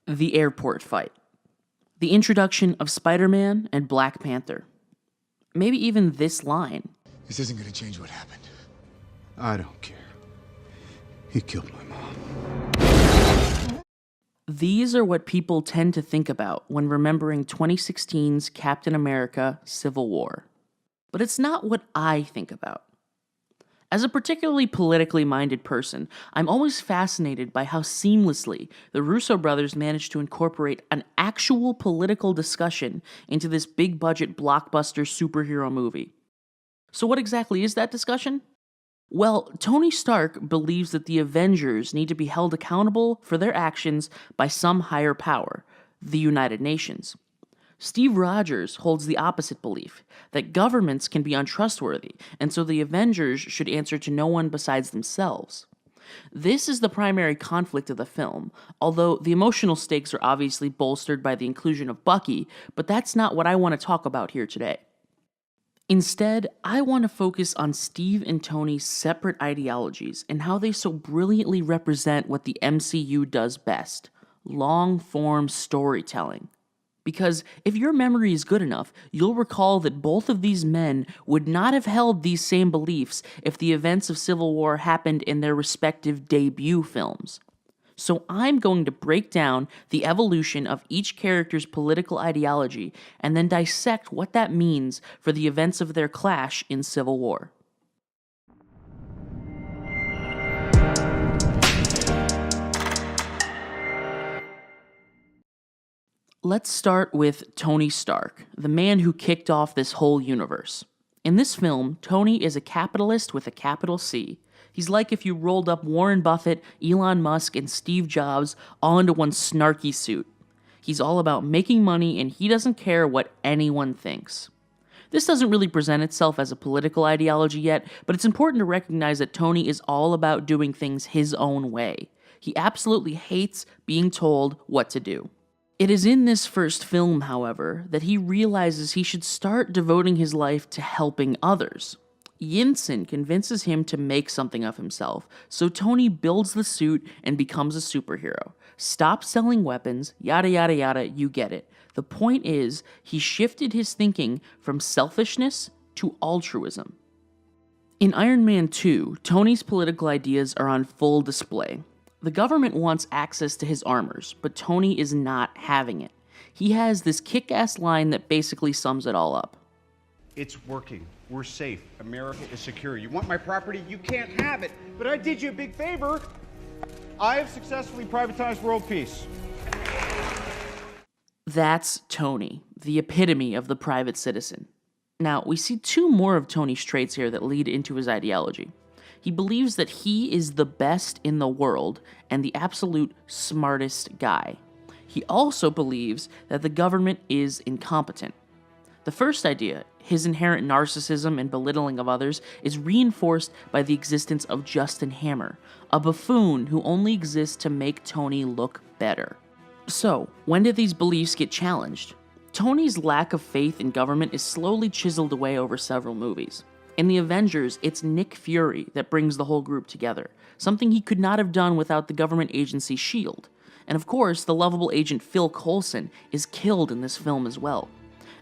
The airport fight. The introduction of Spider-Man and Black Panther. Maybe even this line. This isn't gonna change what happened. I don't care. He killed my mom. These are what people tend to think about when remembering 2016's Captain America: Civil War. But it's not what I think about. As a particularly politically minded person, I'm always fascinated by how seamlessly the Russo brothers managed to incorporate an actual political discussion into this big budget blockbuster superhero movie. So what exactly is that discussion? Well, Tony Stark believes that the Avengers need to be held accountable for their actions by some higher power, the United Nations. Steve Rogers holds the opposite belief, that governments can be untrustworthy, and so the Avengers should answer to no one besides themselves. This is the primary conflict of the film, although the emotional stakes are obviously bolstered by the inclusion of Bucky, but that's not what I want to talk about here today. Instead, I want to focus on Steve and Tony's separate ideologies and how they so brilliantly represent what the MCU does best: long-form storytelling. Because if your memory is good enough, you'll recall that both of these men would not have held these same beliefs if the events of Civil War happened in their respective debut films. So I'm going to break down the evolution of each character's political ideology and then dissect what that means for the events of their clash in Civil War. Let's start with Tony Stark, the man who kicked off this whole universe. In this film, Tony is a capitalist with a capital C. He's like if you rolled up Warren Buffett, Elon Musk, and Steve Jobs all into one snarky suit. He's all about making money and he doesn't care what anyone thinks. This doesn't really present itself as a political ideology yet, but it's important to recognize that Tony is all about doing things his own way. He absolutely hates being told what to do. It is in this first film, however, that he realizes he should start devoting his life to helping others. Yinsen convinces him to make something of himself, so Tony builds the suit and becomes a superhero. Stop selling weapons, yada yada yada, you get it. The point is, he shifted his thinking from selfishness to altruism. In Iron Man 2, Tony's political ideas are on full display. The government wants access to his armors, but Tony is not having it. He has this kick-ass line that basically sums it all up. It's working. We're safe. America is secure. You want my property? You can't have it. But I did you a big favor. I have successfully privatized world peace. That's Tony, the epitome of the private citizen. Now, we see two more of Tony's traits here that lead into his ideology. He believes that he is the best in the world and the absolute smartest guy. He also believes that the government is incompetent. The first idea, his inherent narcissism and belittling of others, is reinforced by the existence of Justin Hammer, a buffoon who only exists to make Tony look better. So, when did these beliefs get challenged? Tony's lack of faith in government is slowly chiseled away over several movies. In the Avengers, it's Nick Fury that brings the whole group together, something he could not have done without the government agency S.H.I.E.L.D. And of course, the lovable agent Phil Coulson is killed in this film as well.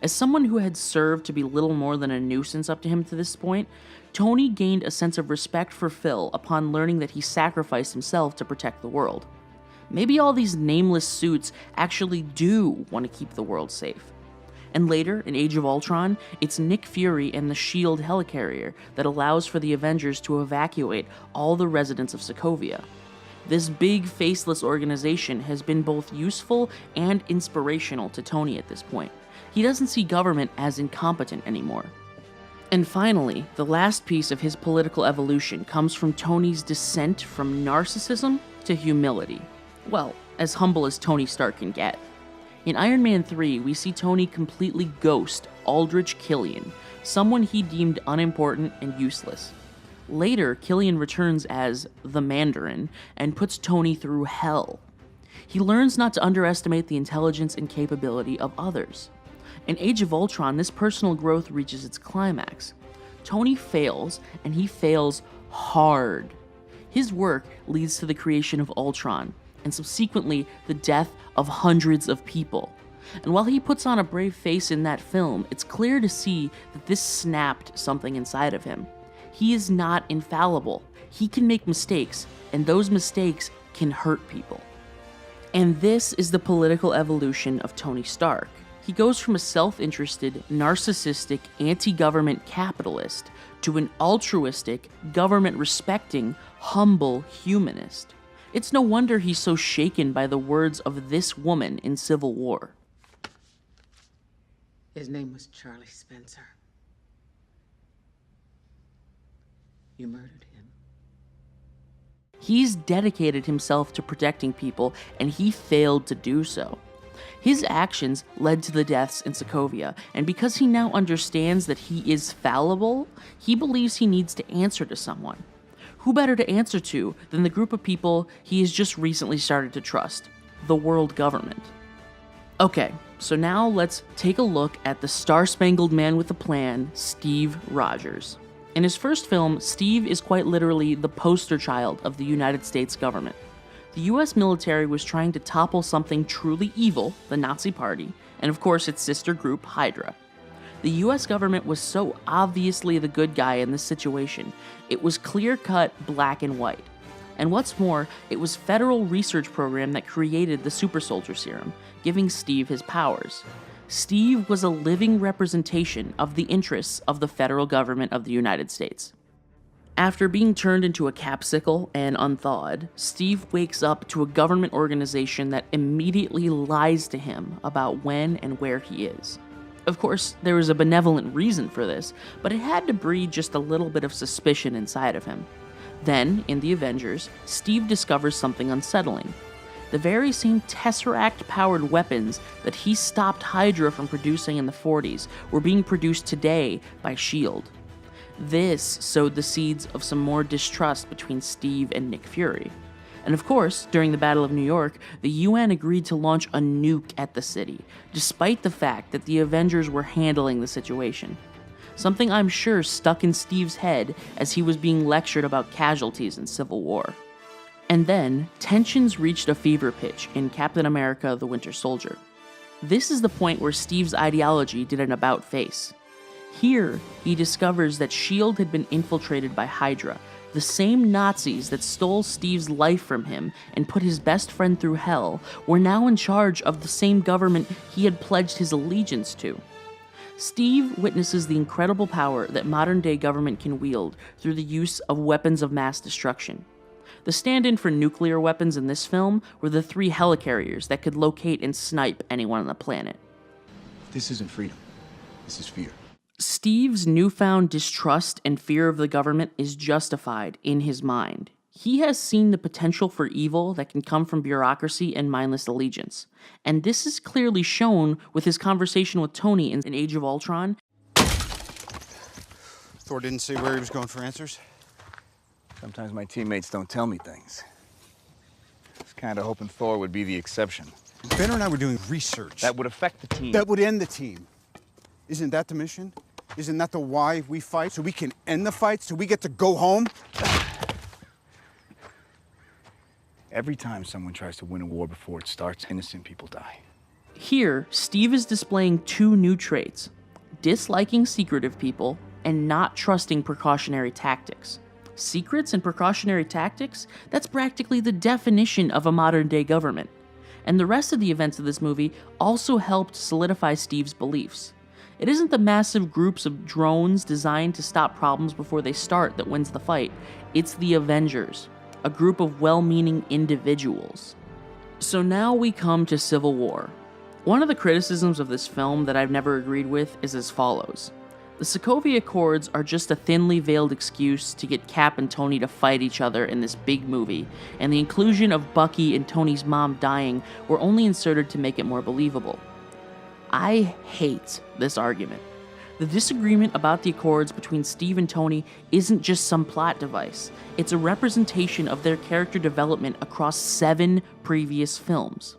As someone who had served to be little more than a nuisance up to him to this point, Tony gained a sense of respect for Phil upon learning that he sacrificed himself to protect the world. Maybe all these nameless suits actually do want to keep the world safe. And later, in Age of Ultron, it's Nick Fury and the S.H.I.E.L.D. helicarrier that allows for the Avengers to evacuate all the residents of Sokovia. This big, faceless organization has been both useful and inspirational to Tony at this point. He doesn't see government as incompetent anymore. And finally, the last piece of his political evolution comes from Tony's descent from narcissism to humility. Well, as humble as Tony Stark can get. In Iron Man 3, we see Tony completely ghost Aldrich Killian, someone he deemed unimportant and useless. Later, Killian returns as the Mandarin and puts Tony through hell. He learns not to underestimate the intelligence and capability of others. In Age of Ultron, this personal growth reaches its climax. Tony fails, and he fails hard. His work leads to the creation of Ultron, and subsequently the death of hundreds of people. And while he puts on a brave face in that film, it's clear to see that this snapped something inside of him. He is not infallible. He can make mistakes, and those mistakes can hurt people. And this is the political evolution of Tony Stark. He goes from a self-interested, narcissistic, anti-government capitalist to an altruistic, government-respecting, humble humanist. It's no wonder he's so shaken by the words of this woman in Civil War. His name was Charlie Spencer. You murdered him. He's dedicated himself to protecting people, and he failed to do so. His actions led to the deaths in Sokovia, and because he now understands that he is fallible, he believes he needs to answer to someone. Who better to answer to than the group of people he has just recently started to trust, the world government? Okay, so now let's take a look at the Star-Spangled Man with a Plan, Steve Rogers. In his first film, Steve is quite literally the poster child of the United States government. The US military was trying to topple something truly evil, the Nazi Party, and of course its sister group, Hydra. The US government was so obviously the good guy in this situation, it was clear-cut black and white. And what's more, it was federal research program that created the super soldier serum, giving Steve his powers. Steve was a living representation of the interests of the federal government of the United States. After being turned into a capsicle and unthawed, Steve wakes up to a government organization that immediately lies to him about when and where he is. Of course, there was a benevolent reason for this, but it had to breed just a little bit of suspicion inside of him. Then, in the Avengers, Steve discovers something unsettling. The very same Tesseract-powered weapons that he stopped Hydra from producing in the 40s were being produced today by S.H.I.E.L.D. This sowed the seeds of some more distrust between Steve and Nick Fury. And of course, during the Battle of New York, the UN agreed to launch a nuke at the city, despite the fact that the Avengers were handling the situation. Something I'm sure stuck in Steve's head as he was being lectured about casualties in Civil War. And then, tensions reached a fever pitch in Captain America: The Winter Soldier. This is the point where Steve's ideology did an about-face. Here, he discovers that S.H.I.E.L.D. had been infiltrated by Hydra, the same Nazis that stole Steve's life from him and put his best friend through hell were now in charge of the same government he had pledged his allegiance to. Steve witnesses the incredible power that modern-day government can wield through the use of weapons of mass destruction. The stand-in for nuclear weapons in this film were the 3 helicarriers that could locate and snipe anyone on the planet. This isn't freedom. This is fear. Steve's newfound distrust and fear of the government is justified in his mind. He has seen the potential for evil that can come from bureaucracy and mindless allegiance. And this is clearly shown with his conversation with Tony in Age of Ultron. Thor didn't say where he was going for answers. Sometimes my teammates don't tell me things. I was kind of hoping Thor would be the exception. Banner and I were doing research. That would affect the team. That would end the team. Isn't that the mission? Isn't that the why we fight? So we can end the fight? So we get to go home? Every time someone tries to win a war before it starts, innocent people die. Here, Steve is displaying 2 new traits: disliking secretive people and not trusting precautionary tactics. Secrets and precautionary tactics? That's practically the definition of a modern-day government. And the rest of the events of this movie also helped solidify Steve's beliefs. It isn't the massive groups of drones designed to stop problems before they start that wins the fight. It's the Avengers, a group of well-meaning individuals. So now we come to Civil War. One of the criticisms of this film that I've never agreed with is as follows. The Sokovia Accords are just a thinly veiled excuse to get Cap and Tony to fight each other in this big movie, and the inclusion of Bucky and Tony's mom dying were only inserted to make it more believable. I hate this argument. The disagreement about the Accords between Steve and Tony isn't just some plot device. It's a representation of their character development across 7 previous films.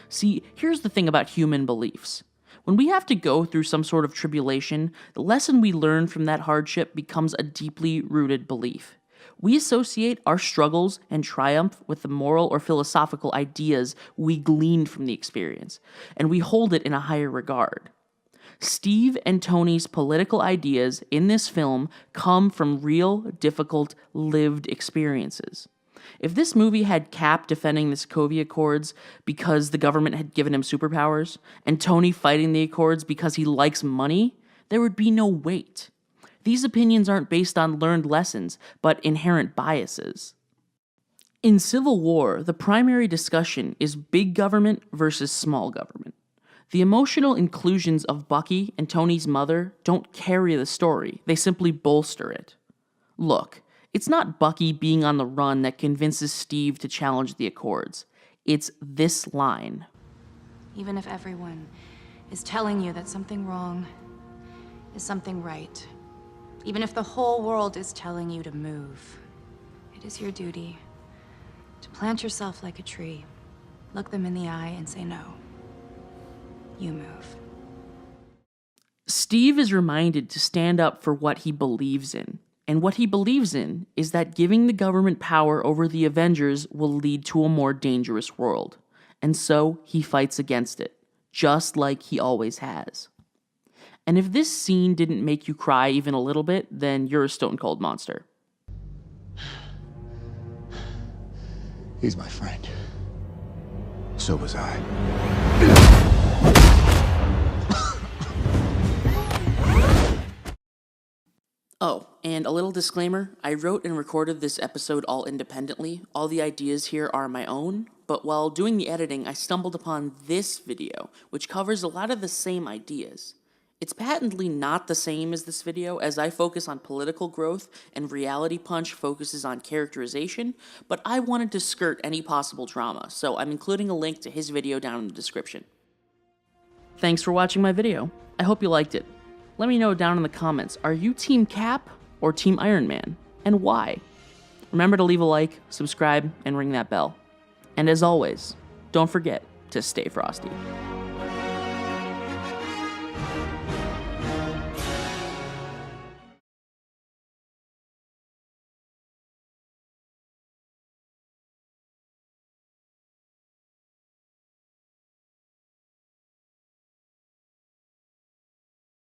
See, here's the thing about human beliefs. When we have to go through some sort of tribulation, the lesson we learn from that hardship becomes a deeply rooted belief. We associate our struggles and triumph with the moral or philosophical ideas we gleaned from the experience, and we hold it in a higher regard. Steve and Tony's political ideas in this film come from real, difficult, lived experiences. If this movie had Cap defending the Sokovia Accords because the government had given him superpowers, and Tony fighting the Accords because he likes money, there would be no weight. These opinions aren't based on learned lessons, but inherent biases. In Civil War, the primary discussion is big government versus small government. The emotional inclusions of Bucky and Tony's mother don't carry the story, they simply bolster it. Look, it's not Bucky being on the run that convinces Steve to challenge the Accords. It's this line. Even if everyone is telling you that something wrong is something right, even if the whole world is telling you to move, it is your duty to plant yourself like a tree, look them in the eye and say no. You move. Steve is reminded to stand up for what he believes in. And what he believes in is that giving the government power over the Avengers will lead to a more dangerous world. And so he fights against it, just like he always has. And if this scene didn't make you cry even a little bit, then you're a stone cold monster. He's my friend. So was I. Oh, and a little disclaimer, I wrote and recorded this episode all independently. All the ideas here are my own, but while doing the editing, I stumbled upon this video, which covers a lot of the same ideas. It's patently not the same as this video, as I focus on political growth and Reality Punch focuses on characterization, but I wanted to skirt any possible drama, so I'm including a link to his video down in the description. Thanks for watching my video. I hope you liked it. Let me know down in the comments, are you Team Cap or Team Iron Man, and why? Remember to leave a like, subscribe, and ring that bell. And as always, don't forget to stay frosty.